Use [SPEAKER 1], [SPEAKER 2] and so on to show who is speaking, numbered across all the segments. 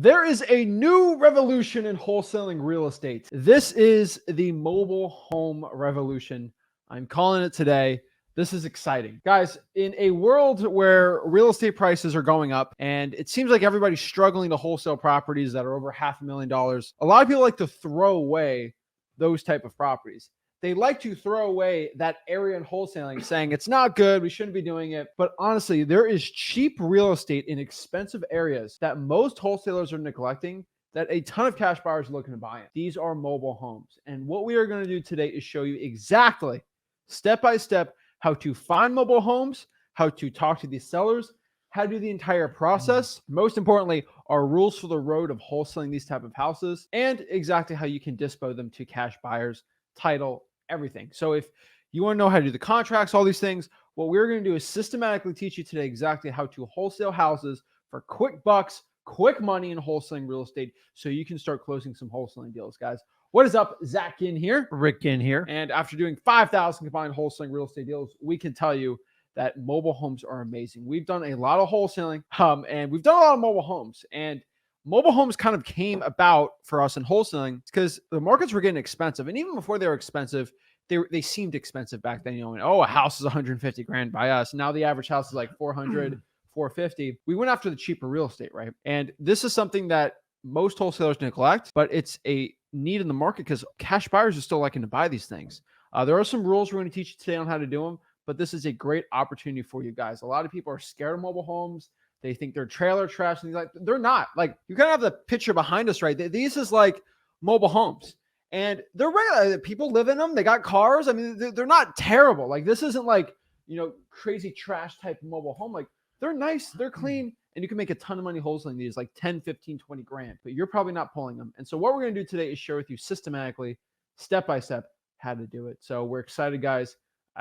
[SPEAKER 1] There is a new revolution in wholesaling real estate. This is the mobile home revolution. I'm calling it today. This is exciting. Guys, in a world where real estate prices are going up and it seems like everybody's struggling to wholesale properties that are over $500,000, a lot of people like to throw away those type of properties. They like to throw away that area in wholesaling, saying it's not good, we shouldn't be doing it. But honestly, there is cheap real estate in expensive areas that most wholesalers are neglecting that a ton of cash buyers are looking to buy in. These are mobile homes. And what we are going to do today is show you exactly, step by step, how to find mobile homes, how to talk to these sellers, how to do the entire process. Most importantly, our rules for the road of wholesaling these type of houses, and exactly how you can dispo them to cash buyers, title, everything. So if you want to know how to do the contracts, all these things, what we're going to do is systematically teach you today exactly how to wholesale houses for quick bucks, quick money in wholesaling real estate, so you can start closing some wholesaling deals, guys. What is up? Zach Ginn here.
[SPEAKER 2] Rick Ginn here.
[SPEAKER 1] And after doing 5,000 combined wholesaling real estate deals, we can tell you that mobile homes are amazing. We've done a lot of wholesaling and we've done a lot of mobile homes. And mobile homes kind of came about for us in wholesaling because the markets were getting expensive. And even before they were expensive, they seemed expensive back then. You know, and, oh, a house is 150 grand by us. Now the average house is like 400, 450. We went after the cheaper real estate, right? And this is something that most wholesalers neglect, but it's a need in the market because cash buyers are still liking to buy these things. There are some rules we're going to teach you today on how to do them, but this is a great opportunity for you guys. A lot of people are scared of mobile homes. They think they're trailer trash, and like they're not. Like, you kind of have the picture behind us, right? These is like mobile homes, and they're regular. People live in them. They got cars. I mean, they're not terrible. Like, this isn't like, you know, crazy trash type mobile home. Like, they're nice, they're clean, and you can make a ton of money wholesaling these, like 10, 15, 20 grand, but you're probably not pulling them. And so what we're going to do today is share with you systematically, step by step, how to do it. So we're excited, guys.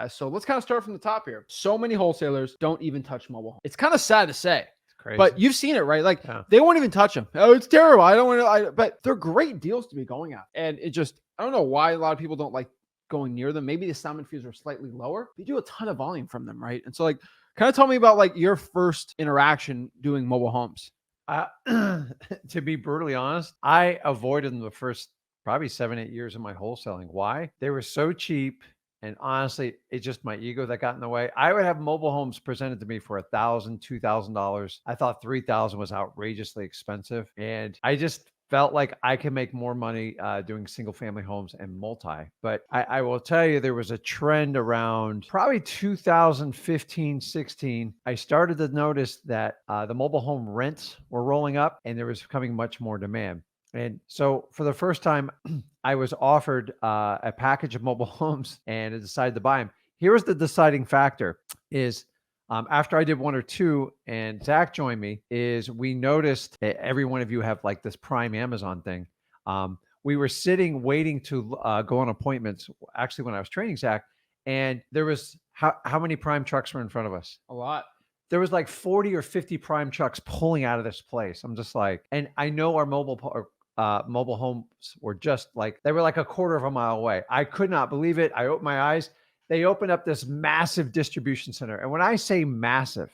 [SPEAKER 1] So let's kind of start from the top here. So many wholesalers don't even touch mobile homes. It's kind of sad to say,
[SPEAKER 2] Crazy.
[SPEAKER 1] but you've seen it, right? Like, they won't even touch them. Oh, it's terrible. I don't want to, but they're great deals to be going at. And it just, I don't know why a lot of people don't like going near them. Maybe the assignment fees are slightly lower. You do a ton of volume from them, right? And so, like, kind of tell me about like your first interaction doing mobile homes.
[SPEAKER 2] To be brutally honest, I avoided them the first probably 7-8 years of my wholesaling. Why? They were so cheap. And honestly, it's just my ego that got in the way. I would have mobile homes presented to me for $1,000, $2,000. I thought $3,000 was outrageously expensive. And I just felt like I could make more money doing single family homes and multi. But I will tell you, there was a trend around probably 2015, 16. I started to notice that the mobile home rents were rolling up and there was becoming much more demand. And so for the first time, I was offered a package of mobile homes and I decided to buy them. Here was the deciding factor is after I did one or two and Zach joined me, is we noticed every one of you have like this Prime Amazon thing. We were sitting waiting to go on appointments, actually when I was training Zach, and there was how many Prime trucks were in front of us?
[SPEAKER 1] A lot.
[SPEAKER 2] There was like 40 or 50 Prime trucks pulling out of this place. I'm just like, and I know our mobile homes were just like, they were like a quarter of a mile away. I could not believe it. I opened my eyes. They opened up this massive distribution center. And when I say massive,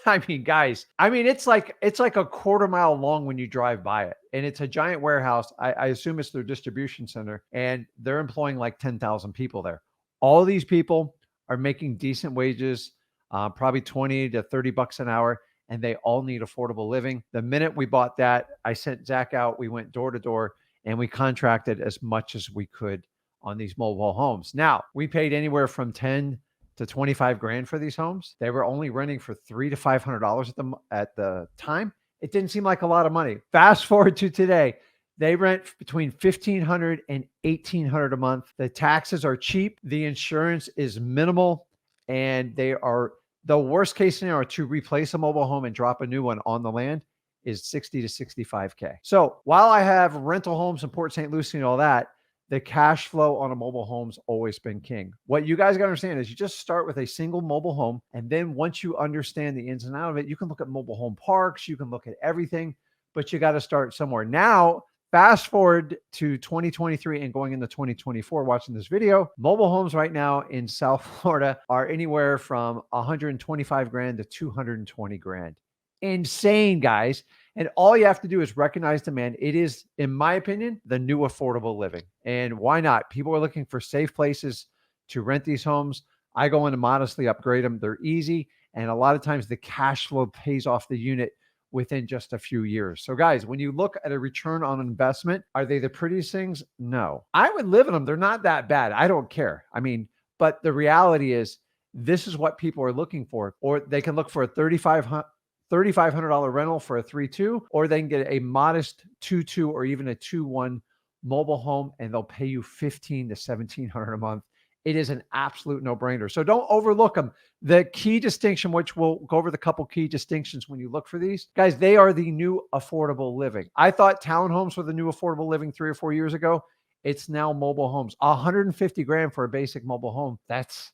[SPEAKER 2] I mean, guys, it's like a quarter mile long when you drive by it. And it's a giant warehouse. I assume it's their distribution center, and they're employing like 10,000 people there. All of these people are making decent wages, probably 20 to 30 bucks an hour. And they all need affordable living. The minute we bought that, I sent Zach out. We went door to door and we contracted as much as we could on these mobile homes. Now, we paid anywhere from 10 to 25 grand for these homes. They were only renting for $300 to $500 at the time. It didn't seem like a lot of money. Fast forward to today, they rent between $1,500 and $1,800 a month. The taxes are cheap. The insurance is minimal, and they are. The worst case scenario to replace a mobile home and drop a new one on the land is 60 to 65K. So while I have rental homes in Port St. Lucie and all that, the cash flow on a mobile home's always been king. What you guys got to understand is you just start with a single mobile home. And then once you understand the ins and outs of it, you can look at mobile home parks, you can look at everything, but you got to start somewhere. Now, fast forward to 2023 and going into 2024, watching this video, mobile homes right now in South Florida are anywhere from 125 grand to 220 grand. Insane, guys. And all you have to do is recognize demand. It is, in my opinion, the new affordable living. And why not? People are looking for safe places to rent these homes. I go in and modestly upgrade them. They're easy. And a lot of times the cash flow pays off the unit within just a few years. So guys, when you look at a return on investment, are they the prettiest things? No. I would live in them. They're not that bad. I don't care. I mean, but the reality is this is what people are looking for. Or they can look for a $3,500 rental for a 3-2, or they can get a modest 2-2 or even a 2-1 mobile home, and they'll pay you $1,500 to $1,700 a month. It is an absolute no-brainer. So don't overlook them. The key distinction, which we'll go over the couple key distinctions when you look for these, guys, they are the new affordable living. I thought townhomes were the new affordable living 3 or 4 years ago. It's now mobile homes. 150 grand for a basic mobile home.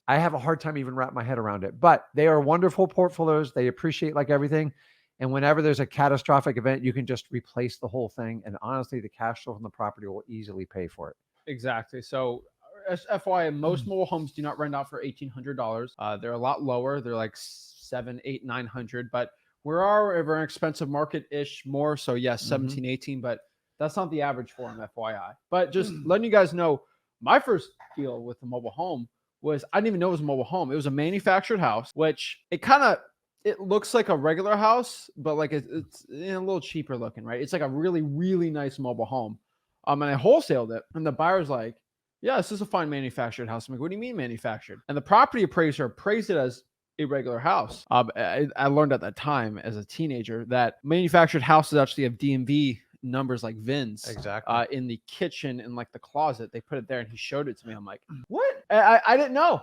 [SPEAKER 2] I have a hard time even wrap my head around it, but they are wonderful portfolios. They appreciate like everything. And whenever there's a catastrophic event, you can just replace the whole thing. And honestly, the cash flow from the property will easily pay for it.
[SPEAKER 1] Exactly. So as FYI, most mobile homes do not rent out for $1,800. They're a lot lower. They're like 7, 8, 900, but we are a very expensive market-ish more. So yes, 17, 18, but that's not the average for them, FYI. But just letting you guys know, my first deal with the mobile home was, I didn't even know it was a mobile home. It was a manufactured house, which it looks like a regular house, but like it's a little cheaper looking, right? It's like a really, really nice mobile home. And I wholesaled it, and the buyer's like, yeah, this is a fine manufactured house. I'm like, what do you mean manufactured? And the property appraiser appraised it as a regular house. I learned at that time as a teenager that manufactured houses actually have DMV numbers like VINs.
[SPEAKER 2] Exactly.
[SPEAKER 1] In the kitchen, in like the closet. They put it there, and he showed it to me. I'm like, what? I didn't know.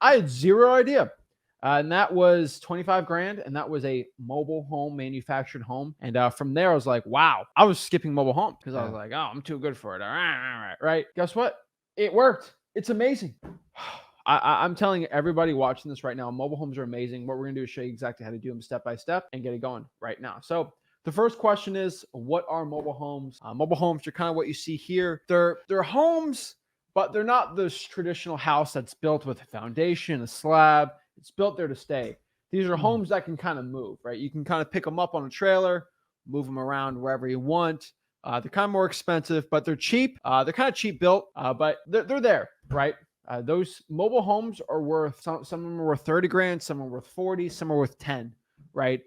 [SPEAKER 1] I had zero idea. And that was 25 grand. And that was a mobile home, manufactured home. And from there, I was like, wow. I was skipping mobile home because I was like, oh, I'm too good for it. All right. Right. Guess what? It worked. It's amazing. I'm telling everybody watching this right now, mobile homes are amazing. What we're going to do is show you exactly how to do them step by step and get it going right now. So the first question is, what are mobile homes? Mobile homes are kind of what you see here. They're homes, but they're not this traditional house that's built with a foundation, a slab. It's built there to stay. These are homes that can kind of move, right? You can kind of pick them up on a trailer, move them around wherever you want. They're kind of more expensive, but they're cheap. They're kind of cheap built, but they're there, right? Those mobile homes are worth, some of them are worth 30 grand, some are worth 40, some are worth 10, right?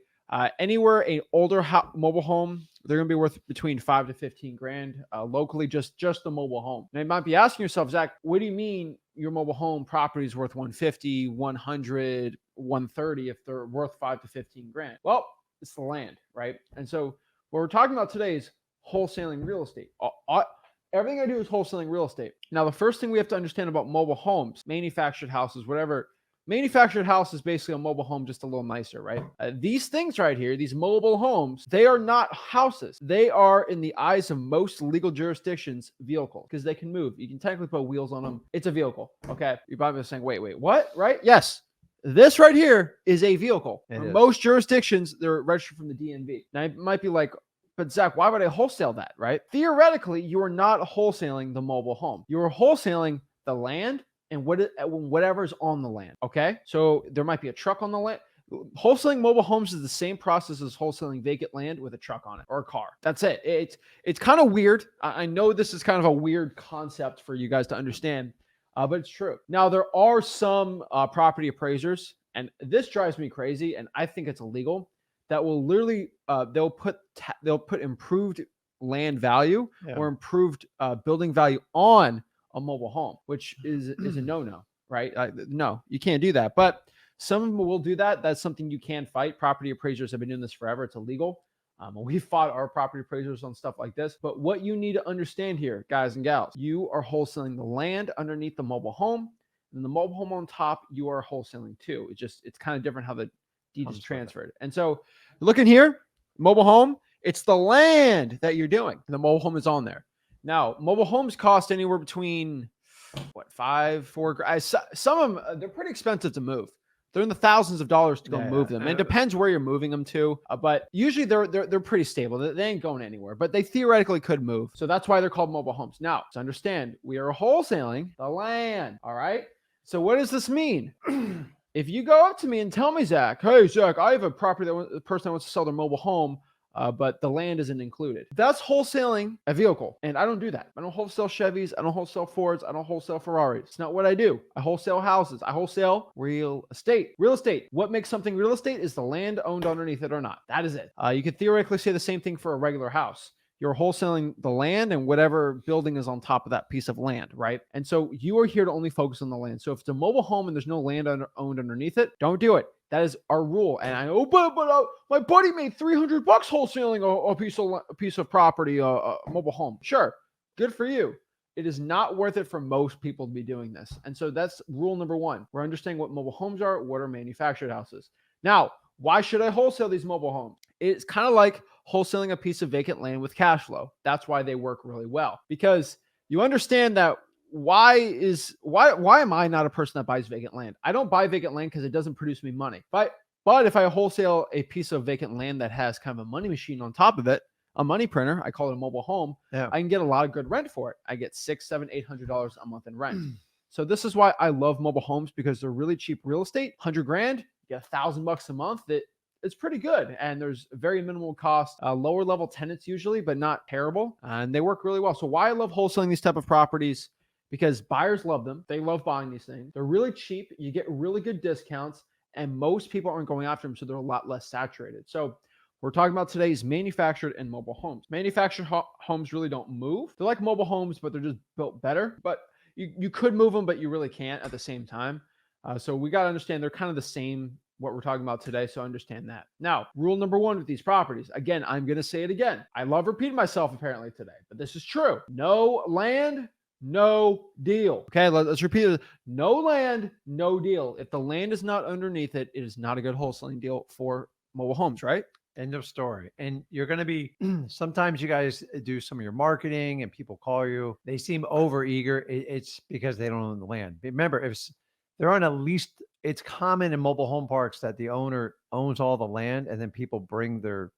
[SPEAKER 1] Anywhere an older mobile home, they're going to be worth between 5 to 15 grand locally, just the mobile home. Now you might be asking yourself, Zach, what do you mean your mobile home property is worth 150, 100, 130 if they're worth 5 to 15 grand? Well, it's the land, right? And so what we're talking about today is wholesaling real estate. Everything I do is wholesaling real estate. Now, the first thing we have to understand about mobile homes, manufactured houses, whatever. Manufactured house is basically a mobile home, just a little nicer, right? These things right here, these mobile homes, they are not houses. They are, in the eyes of most legal jurisdictions, vehicles, because they can move. You can technically put wheels on them. It's a vehicle, okay? You're probably saying, wait, what, right? Yes. This right here is a vehicle. In most jurisdictions, they're registered from the DMV. Now, it might be like, but Zach, why would I wholesale that, right? Theoretically, you are not wholesaling the mobile home. You're wholesaling the land and whatever's on the land, okay? So there might be a truck on the land. Wholesaling mobile homes is the same process as wholesaling vacant land with a truck on it or a car. That's it. It's kind of weird. I know this is kind of a weird concept for you guys to understand, but it's true. Now, there are some property appraisers, and this drives me crazy, and I think it's illegal, that will literally they'll put improved land value or improved building value on a mobile home, which is a no-no, right? No, you can't do that. But some of them will do that. That's something you can fight. Property appraisers have been doing this forever. It's illegal. We fought our property appraisers on stuff like this. But what you need to understand here, guys and gals, you are wholesaling the land underneath the mobile home, and the mobile home on top, you are wholesaling too. It's kind of different how the deed is transferred. And so looking here, mobile home, it's the land that you're doing. The mobile home is on there. Now, mobile homes cost anywhere between $4 some of them, they're pretty expensive to move. They're in the thousands of dollars to go move them. And it depends where you're moving them to, but usually they're pretty stable. They ain't going anywhere, but they theoretically could move. So that's why they're called mobile homes. Now, to understand, we are wholesaling the land. All right. So what does this mean? If you go up to me and tell me, Zach, hey, Zach, I have a property the person that wants to sell their mobile home. but the land isn't included. That's wholesaling a vehicle, and I don't do that. I don't wholesale Chevys. I don't wholesale Fords. I don't wholesale Ferraris. It's not what I do. I wholesale houses. I wholesale real estate. Real estate. What makes something real estate is the land owned underneath it or not. That is it. You could theoretically say the same thing for a regular house. You're wholesaling the land and whatever building is on top of that piece of land, right? And so you are here to only focus on the land. So if it's a mobile home and there's no land owned underneath it, don't do it. That is our rule. And I know, but my buddy made $300 wholesaling a piece of property, a mobile home. Sure, good for you. It is not worth it for most people to be doing this. And so that's rule number one. We're understanding what mobile homes are, what are manufactured houses. Now, why should I wholesale these mobile homes? It's kind of like wholesaling a piece of vacant land with cash flow. That's why they work really well, because you understand that why am I not a person that buys vacant land? I don't buy vacant land because it doesn't produce me money. But if I wholesale a piece of vacant land that has kind of a money machine on top of it, a money printer, I call it a mobile home, I can get a lot of good rent for it. I get $600, $700, $800 a month in rent. So this is why I love mobile homes, because they're really cheap real estate. $100,000, you get $1,000 a month. It's pretty good, and there's very minimal cost, lower level tenants usually, but not terrible, and they work really well. So why I love wholesaling these type of properties, because buyers love them. They love buying these things. They're really cheap. You get really good discounts, and most people aren't going after them, so they're a lot less saturated. So we're talking about today is manufactured and mobile homes. Manufactured homes really don't move. They're like mobile homes, but they're just built better. But you could move them, but you really can't at the same time. So we got to understand they're kind of the same, what we're talking about today. So understand that. Now, rule number one with these properties, again, I'm going to say it again. I love repeating myself apparently today, but this is true. No land, no deal. Okay, let's repeat it. No land, no deal. If the land is not underneath it, it is not a good wholesaling deal for mobile homes, right?
[SPEAKER 2] End of story. And you're going to be, sometimes you guys do some of your marketing and people call you, they seem over eager. It's because they don't own the land. Remember, if they're on at least, it's common in mobile home parks that the owner owns all the land and then people bring their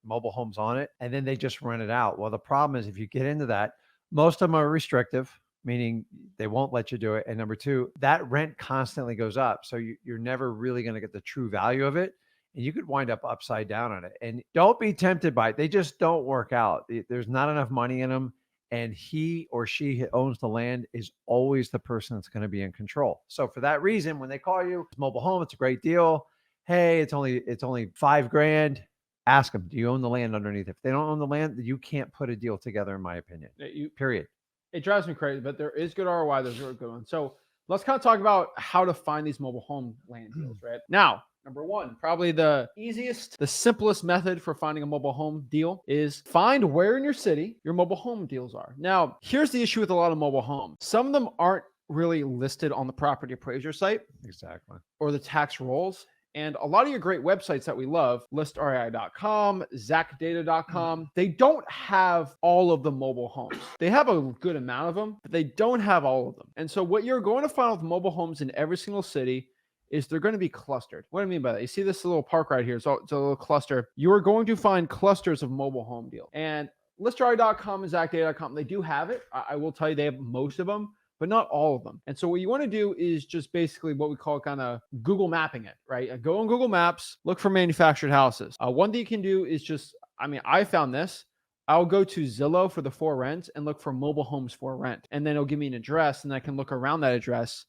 [SPEAKER 2] mobile homes on it and then they just rent it out. Well, the problem is if you get into that, most of them are restrictive, meaning they won't let you do it. And number two, that rent constantly goes up. So you're never really going to get the true value of it. And you could wind up upside down on it. And don't be tempted by it. They just don't work out. There's not enough money in them. And he or she who owns the land is always the person that's going to be in control. So for that reason, when they call you, it's mobile home, it's a great deal. Hey, it's only $5,000. Ask them, do you own the land underneath? If they don't own the land, you can't put a deal together, in my opinion. Period.
[SPEAKER 1] It drives me crazy, but there is good ROI. There's really good ones. So let's kind of talk about how to find these mobile home land deals, right? Now, number one, probably the easiest, the simplest method for finding a mobile home deal is find where in your city your mobile home deals are. Now, here's the issue with a lot of mobile homes. Some of them aren't really listed on the property appraiser site.
[SPEAKER 2] Exactly.
[SPEAKER 1] Or the tax rolls. And a lot of your great websites that we love, listrei.com, zacdata.com, they don't have all of the mobile homes. They have a good amount of them, but they don't have all of them. And so what you're going to find with mobile homes in every single city is they're going to be clustered. What do I mean by that? You see this little park right here. So it's a little cluster. You are going to find clusters of mobile home deals. And listrei.com and zacdata.com, they do have it. I will tell you they have most of them, but not all of them. And so what you want to do is just basically what we call kind of Google mapping it, right? Go on Google Maps, look for manufactured houses. One thing you can do is just, I found this. I'll go to Zillow for the for rent and look for mobile homes for rent. And then it'll give me an address and I can look around that address.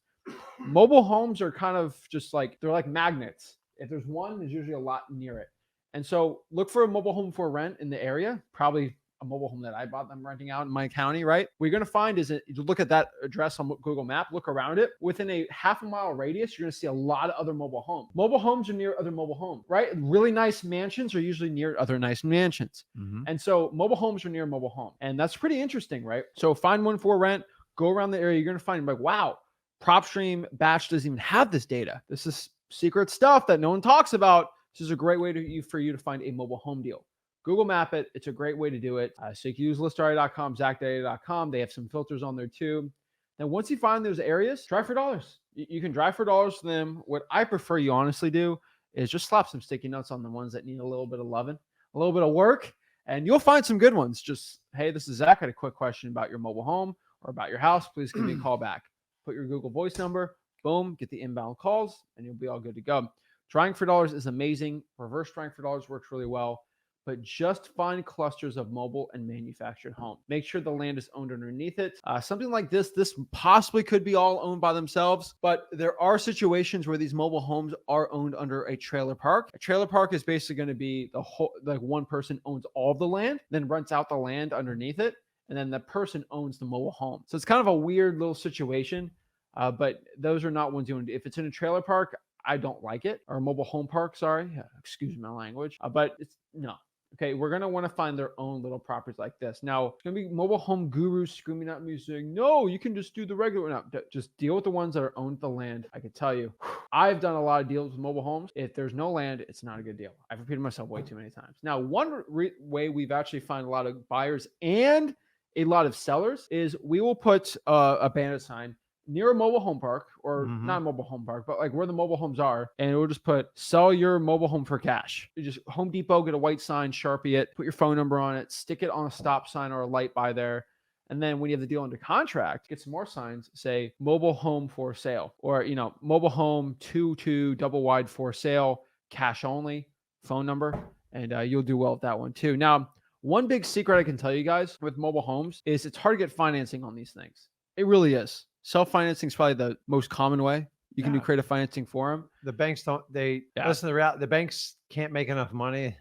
[SPEAKER 1] Mobile homes are kind of just like, they're like magnets. If there's one, there's usually a lot near it. And so look for a mobile home for rent in the area, probably a mobile home that I bought them renting out in my county, right? What you're going to find is you look at that address on Google Map, look around it. Within a half a mile radius, you're going to see a lot of other mobile homes. Mobile homes are near other mobile homes, right? Really nice mansions are usually near other nice mansions. Mm-hmm. And so mobile homes are near mobile home. And that's pretty interesting, right? So find one for rent, go around the area. You're going to find like, wow, PropStream Batch doesn't even have this data. This is secret stuff that no one talks about. This is a great way for you to find a mobile home deal. Google Map it. It's a great way to do it. So you can use listrei.com, zacdata.com. They have some filters on there too. Then once you find those areas, drive for dollars. You can drive for dollars for them. What I prefer you honestly do is just slap some sticky notes on the ones that need a little bit of loving, a little bit of work, and you'll find some good ones. Just, hey, this is Zach. I had a quick question about your mobile home or about your house. Please give me a call back. Put your Google Voice number, boom, get the inbound calls, and you'll be all good to go. Trying for dollars is amazing. Reverse trying for dollars works really well. but just find clusters of mobile and manufactured homes. Make sure the land is owned underneath it. Something like this possibly could be all owned by themselves, but there are situations where these mobile homes are owned under a trailer park. A trailer park is basically going to be the whole, like one person owns all of the land, then rents out the land underneath it, and then the person owns the mobile home. So it's kind of a weird little situation, but those are not ones you want to do. If it's in a trailer park, I don't like it, or a mobile home park, sorry. Excuse my language. But it's no. Okay, we're going to want to find their own little properties like this. Now, it's going to be mobile home gurus screaming at me saying, no, you can just do the regular. No, just deal with the ones that are owned the land. I can tell you, I've done a lot of deals with mobile homes. If there's no land, it's not a good deal. I've repeated myself way too many times. Now, one way we've actually found a lot of buyers and a lot of sellers is we will put a banner sign near a mobile home park, or not a mobile home park, but like where the mobile homes are. And it will just put, sell your mobile home for cash. You just Home Depot, get a white sign, Sharpie it, put your phone number on it, stick it on a stop sign or a light by there. And then when you have the deal under contract, get some more signs, say mobile home for sale, or, mobile home 2 double wide for sale, cash only, phone number. And you'll do well with that one too. Now, one big secret I can tell you guys with mobile homes is it's hard to get financing on these things. It really is. Self-financing is probably the most common way you can do creative financing for them.
[SPEAKER 2] The banks listen, the banks can't make enough money.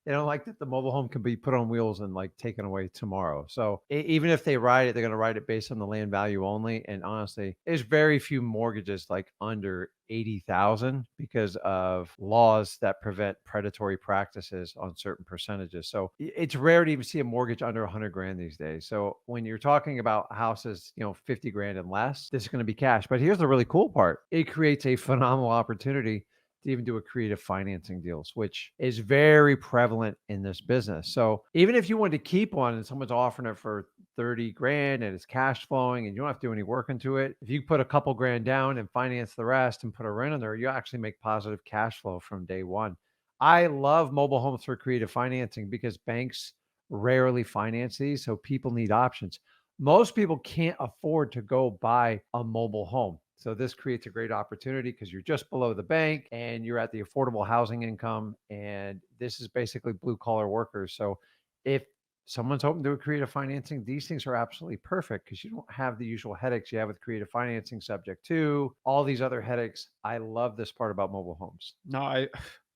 [SPEAKER 2] They don't like that the mobile home can be put on wheels and like taken away tomorrow. So even if they ride it, they're going to ride it based on the land value only. And honestly, there's very few mortgages like under 80,000 because of laws that prevent predatory practices on certain percentages. So it's rare to even see a mortgage under 100 grand these days. So when you're talking about houses, 50 grand and less, this is going to be cash. But here's the really cool part. It creates a phenomenal opportunity to even do a creative financing deals, which is very prevalent in this business. So even if you want to keep one and someone's offering it for 30 grand and it's cash flowing and you don't have to do any work into it, if you put a couple grand down and finance the rest and put a rent in there, you actually make positive cash flow from day one. I love mobile homes for creative financing because banks rarely finance these. So people need options. Most people can't afford to go buy a mobile home. So this creates a great opportunity because you're just below the bank and you're at the affordable housing income. And this is basically blue collar workers. So if someone's hoping to do creative financing, these things are absolutely perfect because you don't have the usual headaches you have with creative financing, subject to all these other headaches. I love this part about mobile homes.
[SPEAKER 1] No,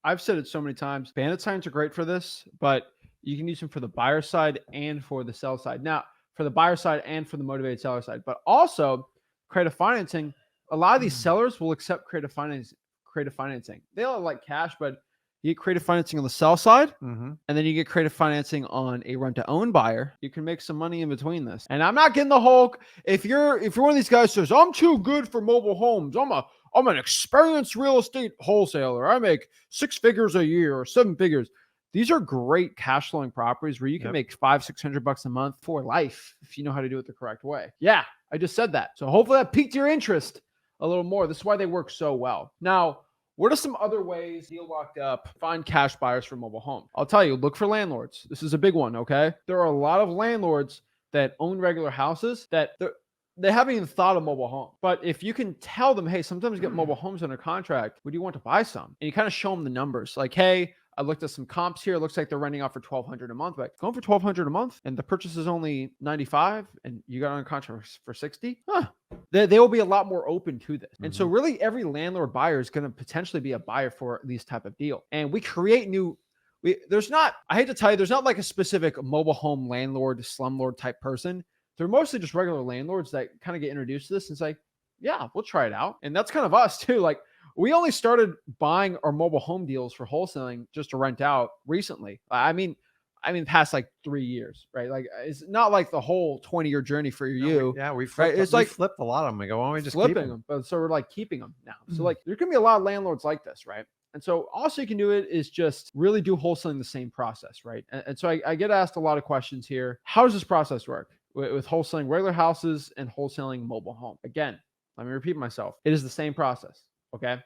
[SPEAKER 1] I've said it so many times. Bandit signs are great for this, but you can use them for the buyer side and for the sell side. Now, for the buyer side and for the motivated seller side, but also creative financing. A lot of these sellers will accept creative financing. They all like cash, but you get creative financing on the sell side, and then you get creative financing on a rent to own buyer. You can make some money in between this. And I'm not getting the whole, if you're one of these guys who says, I'm too good for mobile homes, I'm an experienced real estate wholesaler, I make 6 figures a year or 7 figures. These are great cash flowing properties where you can make $500-600 a month for life if you know how to do it the correct way. Yeah, I just said that. So hopefully that piqued your interest a little more. This is why they work so well. Now, what are some other ways deal locked up, find cash buyers for mobile home? I'll tell you, look for landlords. This is a big one, okay? There are a lot of landlords that own regular houses that they haven't even thought of mobile home. But if you can tell them, hey, sometimes you get mobile homes under contract, would you want to buy some? And you kind of show them the numbers. Like, hey, I looked at some comps here. It looks like they're renting out for $1,200 a month. But going for $1,200 a month and the purchase is only $95 and you got on a contract for $60, they will be a lot more open to this. And so really every landlord buyer is going to potentially be a buyer for these type of deal. And we create there's not like a specific mobile home landlord, slumlord type person. They're mostly just regular landlords that kind of get introduced to this and say, yeah, we'll try it out. And that's kind of us too. Like, we only started buying our mobile home deals for wholesaling just to rent out recently. I mean, past like 3 years, right? Like, it's not like the whole 20-year journey for you.
[SPEAKER 2] We flipped,
[SPEAKER 1] It's
[SPEAKER 2] we
[SPEAKER 1] like
[SPEAKER 2] flipped a lot of them. We go, why don't we just
[SPEAKER 1] flipping
[SPEAKER 2] keep
[SPEAKER 1] them? But so we're like keeping them now. So like, there's gonna be a lot of landlords like this, right? And so also you can do it is just really do wholesaling the same process, right? And so I get asked a lot of questions here. How does this process work with wholesaling regular houses and wholesaling mobile home? Again, let me repeat myself. It is the same process, okay?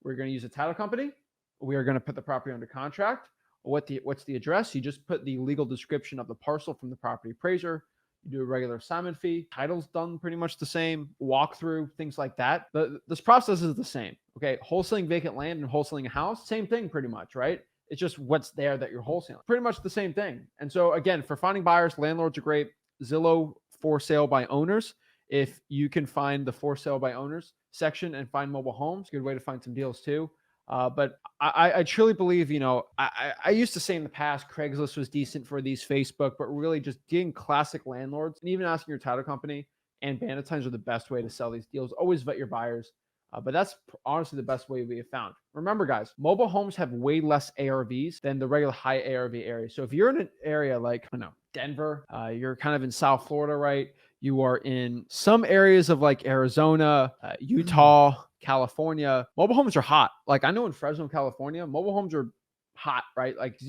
[SPEAKER 1] We're going to use a title company. We are going to put the property under contract. What's the address? You just put the legal description of the parcel from the property appraiser. You do a regular assignment fee. Title's done pretty much the same. Walkthrough, things like that. This process is the same. Okay, wholesaling vacant land and wholesaling a house, same thing pretty much, right? It's just what's there that you're wholesaling. Pretty much the same thing. And so again, for finding buyers, landlords are great. Zillow for sale by owners. If you can find the for sale by owners section and find mobile homes, good way to find some deals too. But I truly believe, I used to say in the past, Craigslist was decent for these Facebook, but really just getting classic landlords and even asking your title company and Bandit Times are the best way to sell these deals. Always vet your buyers. But that's honestly the best way we have found. Remember, guys, mobile homes have way less ARVs than the regular high ARV area. So if you're in an area like, I don't know, Denver, you're kind of in South Florida, right? You are in some areas of like Arizona, Utah, California. Mobile homes are hot. Like I know in Fresno, California, mobile homes are hot, right? Like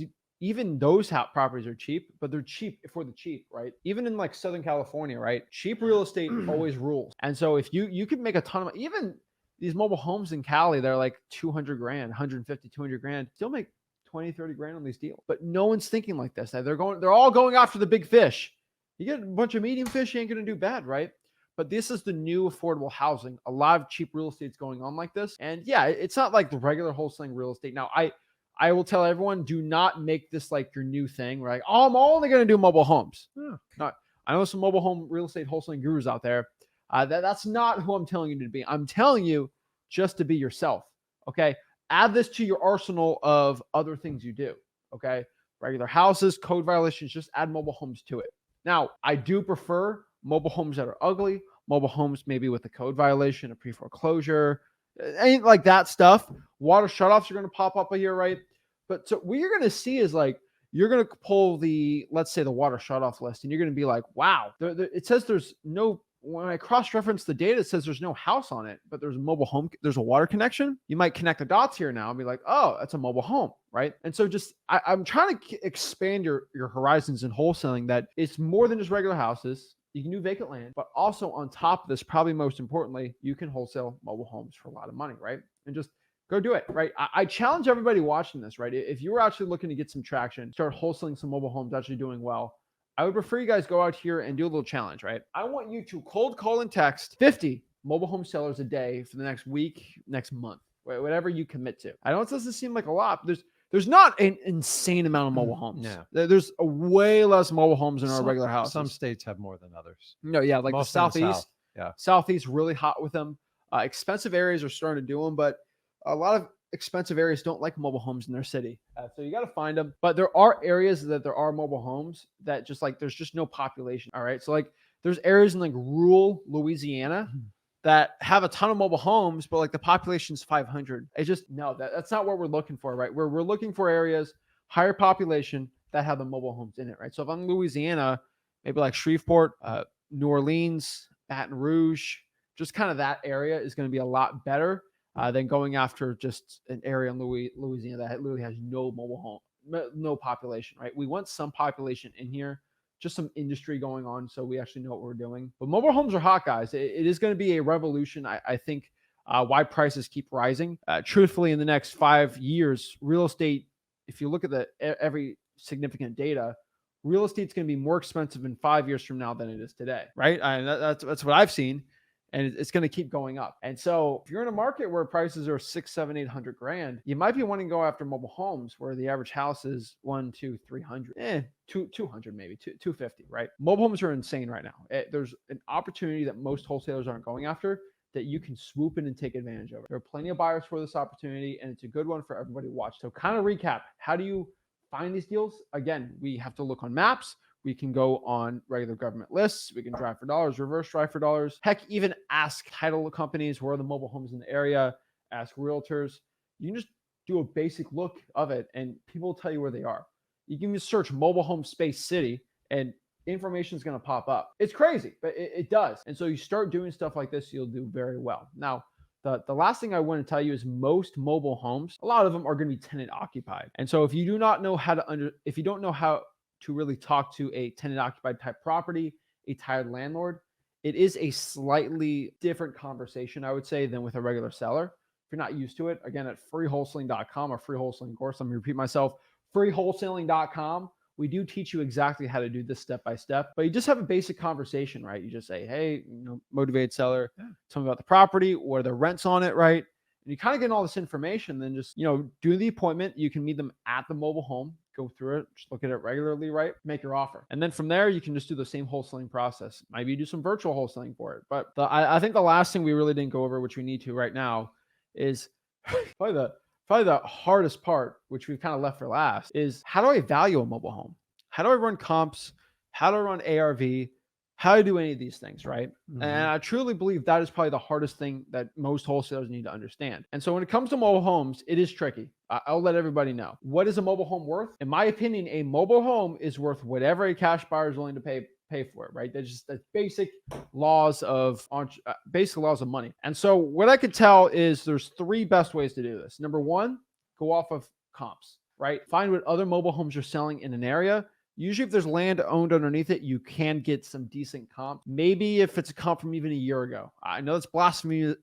[SPEAKER 1] even those properties are cheap, but they're cheap for the cheap, right? Even in like Southern California, right? Cheap real estate always rules. And so if you can make a ton of, even these mobile homes in Cali, they're like 200 grand, 150, 200 grand, still make 20, 30 grand on these deals. But no one's thinking like this. They're all going after the big fish. You get a bunch of medium fish, you ain't going to do bad, right? But this is the new affordable housing. A lot of cheap real estate's going on like this. And yeah, it's not like the regular wholesaling real estate. Now, I will tell everyone, do not make this like your new thing. Right? Oh, I'm only going to do mobile homes. Not, I know some mobile home real estate wholesaling gurus out there. That's not who I'm telling you to be. I'm telling you just to be yourself. Okay. Add this to your arsenal of other things you do. Okay. Regular houses, code violations, just add mobile homes to it. Now, I do prefer mobile homes that are ugly, mobile homes maybe with a code violation, a pre-foreclosure, ain't like that stuff. Water shutoffs are going to pop up here, right? But so what you're going to see is like, you're going to pull let's say the water shutoff list, and you're going to be like, wow, it says there's no, when I cross-reference the data, it says there's no house on it, but there's a mobile home, there's a water connection. You might connect the dots here now and be like, oh, that's a mobile home, right? And so just, I'm trying to expand your horizons in wholesaling, that it's more than just regular houses. You can do vacant land, but also on top of this, probably most importantly, you can wholesale mobile homes for a lot of money, right? And just go do it, right? I challenge everybody watching this, right? If you were actually looking to get some traction, start wholesaling some mobile homes, actually doing well, I would prefer you guys go out here and do a little challenge, right? I want you to cold call and text 50 mobile home sellers a day for the next week, next month, whatever you commit to. I know it doesn't seem like a lot, but there's not an insane amount of mobile homes.
[SPEAKER 2] No.
[SPEAKER 1] There's a way less mobile homes in our regular houses.
[SPEAKER 2] Some states have more than others.
[SPEAKER 1] No, yeah, like
[SPEAKER 2] Most
[SPEAKER 1] the
[SPEAKER 2] in the
[SPEAKER 1] Southeast.
[SPEAKER 2] South, yeah.
[SPEAKER 1] Southeast really hot with them. Expensive areas are starting to do them, but a lot of expensive areas don't like mobile homes in their city. So you got to find them. But there are areas that there are mobile homes that just like, there's just no population. All right. So like there's areas in like rural Louisiana that have a ton of mobile homes, but like the population's 500. It's just, no, that's not what we're looking for, right? We're looking for areas, higher population that have the mobile homes in it, right? So if I'm in Louisiana, maybe like Shreveport, New Orleans, Baton Rouge, just kind of that area is going to be a lot better than going after just an area in Louisiana that literally has no mobile home, no population, right? We want some population in here, just some industry going on, so we actually know what we're doing. But mobile homes are hot, guys. It is going to be a revolution. I think why prices keep rising. Truthfully, in the next 5 years, real estate, if you look at every significant data, real estate's going to be more expensive in 5 years from now than it is today, right? That's what I've seen. And it's going to keep going up. And so if you're in a market where prices are 600, 700, 800 grand, you might be wanting to go after mobile homes where the average house is 100, 200, 300, 200 maybe, 250, right? Mobile homes are insane right now. There's an opportunity that most wholesalers aren't going after that you can swoop in and take advantage of. There are plenty of buyers for this opportunity, and it's a good one for everybody to watch. So kind of recap, how do you find these deals? Again, we have to look on maps. We can go on regular government lists. We can drive for dollars, reverse drive for dollars. Heck, even ask title companies where are the mobile homes in the area, ask realtors. You can just do a basic look of it and people will tell you where they are. You can just search mobile home space city and information is going to pop up. It's crazy, but it does. And so you start doing stuff like this, you'll do very well. Now, the last thing I want to tell you is most mobile homes, a lot of them are going to be tenant occupied. And so if you do not know how to if you don't know how to really talk to a tenant occupied type property, a tired landlord, it is a slightly different conversation, I would say, than with a regular seller. If you're not used to it, again, at freewholesaling.com or free wholesaling course, I'm going to repeat myself, freewholesaling.com, we do teach you exactly how to do this step by step, but you just have a basic conversation, right? You just say, hey, motivated seller, tell me about the property, what are the rents on it, right? And you kind of get all this information, then just, do the appointment. You can meet them at the mobile home, go through it, just look at it regularly, right? Make your offer. And then from there, you can just do the same wholesaling process. Maybe you do some virtual wholesaling for it. But I think the last thing we really didn't go over, which we need to right now, is probably the hardest part, which we've kind of left for last, is how do I value a mobile home? How do I run comps? How do I run ARV? How do I do any of these things, right? And I truly believe that is probably the hardest thing that most wholesalers need to understand. And so when it comes to mobile homes, it is tricky. I'll let everybody know. What is a mobile home worth? In my opinion, a mobile home is worth whatever a cash buyer is willing to pay for it, right? That's just the basic laws of money. And so what I could tell is there's three best ways to do this. Number one, go off of comps, right? Find what other mobile homes are selling in an area. Usually if there's land owned underneath it, you can get some decent comp. Maybe if it's a comp from even a year ago. I know it's blasphemy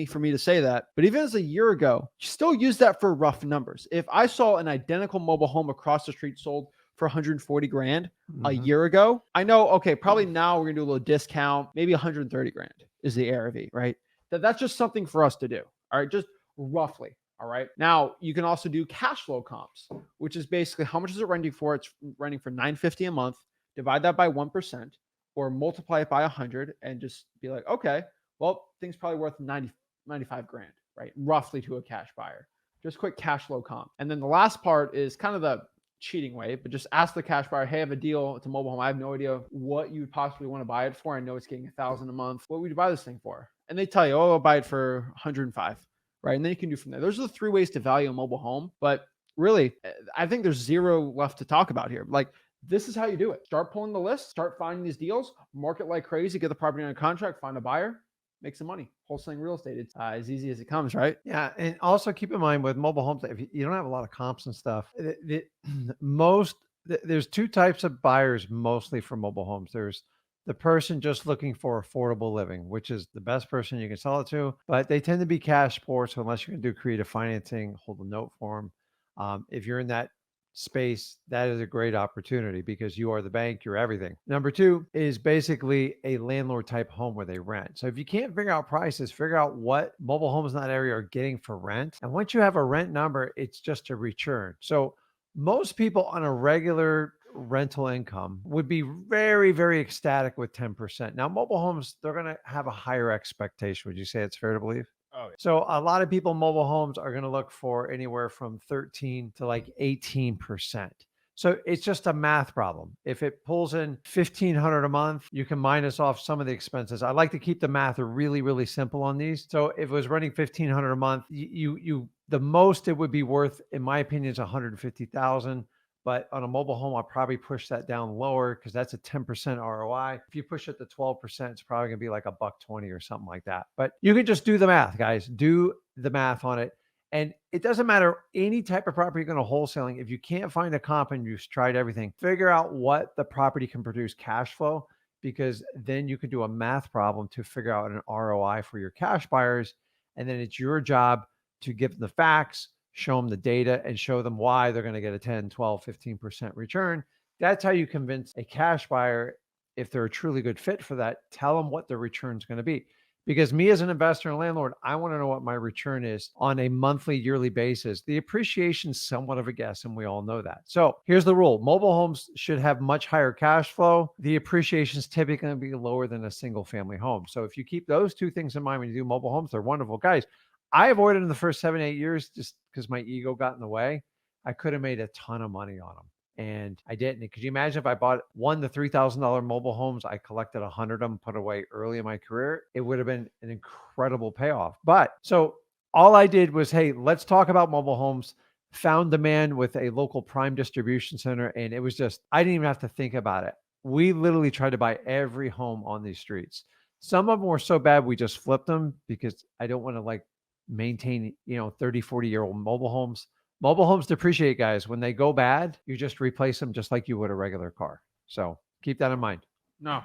[SPEAKER 1] for me to say that, but even as a year ago, you still use that for rough numbers. If I saw an identical mobile home across the street sold for 140 grand a year ago, I know, okay, probably now we're gonna do a little discount, maybe 130 grand is the ARV, right? That's just something for us to do. All right, just roughly. All right. Now you can also do cash flow comps, which is basically how much is it renting for? It's renting for $950 a month. Divide that by 1% or multiply it by 100 and just be like, okay, well, things probably worth 95 grand, right? Roughly to a cash buyer. Just quick cash flow comp. And then the last part is kind of the cheating way, but just ask the cash buyer, hey, I have a deal. It's a mobile home. I have no idea what you would possibly want to buy it for. I know it's getting $1,000 a month. What would you buy this thing for? And they tell you, oh, I'll buy it for 105. Right. And then you can do from there. Those are the three ways to value a mobile home. But really, I think there's zero left to talk about here. Like, this is how you do it. Start pulling the list, start finding these deals, market like crazy, get the property under contract, find a buyer, make some money. Wholesaling real estate, it's as easy as it comes, right?
[SPEAKER 2] Yeah. And also keep in mind with mobile homes, if you don't have a lot of comps and stuff, there's two types of buyers mostly for mobile homes. There's the person just looking for affordable living, which is the best person you can sell it to, but they tend to be cash poor. So unless you can do creative financing, hold a note for them. If you're in that space, that is a great opportunity because you are the bank, you're everything. Number two is basically a landlord type home where they rent. So if you can't figure out prices, figure out what mobile homes in that area are getting for rent. And once you have a rent number, it's just a return. So most people on a regular rental income would be very, very ecstatic with 10%. Now, mobile homes, they're going to have a higher expectation. Would you say it's fair to believe?
[SPEAKER 1] Oh, yeah.
[SPEAKER 2] So a lot of people, mobile homes are going to look for anywhere from 13 to like 18%. So it's just a math problem. If it pulls in 1,500 a month, you can minus off some of the expenses. I like to keep the math really, really simple on these. So if it was running 1,500 a month, the most it would be worth, in my opinion, is 150,000. But on a mobile home, I'll probably push that down lower because that's a 10% ROI. If you push it to 12%, it's probably going to be like $120 or something like that. But you can just do the math, guys. Do the math on it. And it doesn't matter any type of property you're going to wholesaling. If you can't find a comp and you've tried everything, figure out what the property can produce cash flow, because then you can do a math problem to figure out an ROI for your cash buyers. And then it's your job to give them the facts, show them the data, and show them why they're going to get a 10, 12, 15% return. That's how you convince a cash buyer, if they're a truly good fit for that, tell them what the return is going to be. Because me as an investor and landlord, I want to know what my return is on a monthly, yearly basis. The appreciation is somewhat of a guess, and we all know that. So here's the rule. Mobile homes should have much higher cash flow. The appreciation is typically going to be lower than a single family home. So if you keep those two things in mind when you do mobile homes, they're wonderful. Guys, I avoided in the first 7-8 years just because my ego got in the way. I could have made a ton of money on them. And I didn't. Could you imagine if I bought $1,000 to $3,000 mobile homes? I collected 100 of them, put away early in my career. It would have been an incredible payoff. But so all I did was, hey, let's talk about mobile homes. Found demand with a local prime distribution center. And it was just, I didn't even have to think about it. We literally tried to buy every home on these streets. Some of them were so bad, we just flipped them because I don't want to maintain, 30, 40-year-old mobile homes. Mobile homes depreciate, guys. When they go bad, you just replace them just like you would a regular car. So keep that in mind.
[SPEAKER 1] No,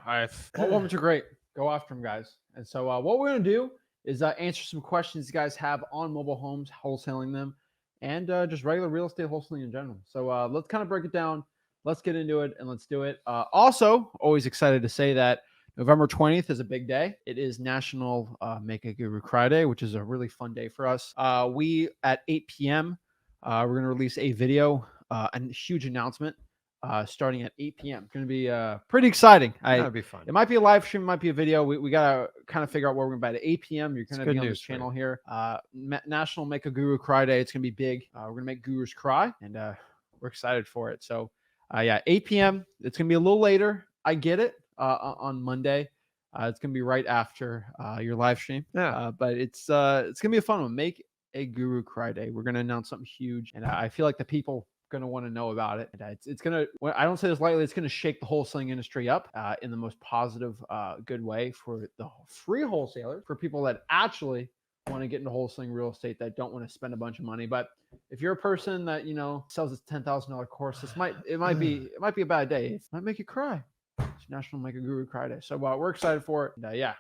[SPEAKER 1] mobile homes are great. Go after them, guys. And so what we're going to do is answer some questions you guys have on mobile homes, wholesaling them, and just regular real estate wholesaling in general. So let's kind of break it down. Let's get into it and let's do it. Also, always excited to say that November 20th is a big day. It is National Make a Guru Cry Day, which is a really fun day for us. We at 8 p.m. We're going to release a video, a huge announcement starting at 8 p.m. It's going to be pretty exciting.
[SPEAKER 2] That'd be fun.
[SPEAKER 1] It might be a live stream, it might be a video. We got to kind of figure out where we're going to be at 8 p.m. You're going to be on this channel here. National Make a Guru Cry Day. It's going to be big. We're going to make gurus cry, and we're excited for it. So, yeah, 8 p.m. It's going to be a little later. I get it. On Monday, it's going to be right after your live stream.
[SPEAKER 2] Yeah.
[SPEAKER 1] But it's going to be a fun one. Make a Guru Cry Day. We're going to announce something huge, and I feel like the people going to want to know about it. And it's going to, I don't say this lightly, it's going to shake the wholesaling industry up in the most positive, good way for the free wholesalers, for people that actually want to get into wholesaling real estate, that don't want to spend a bunch of money. But if you're a person that, you know, sells this $10,000 course, it might be a bad day. It might make you cry. It's National Make a Guru Cry Day. So we're excited for it. And, yeah,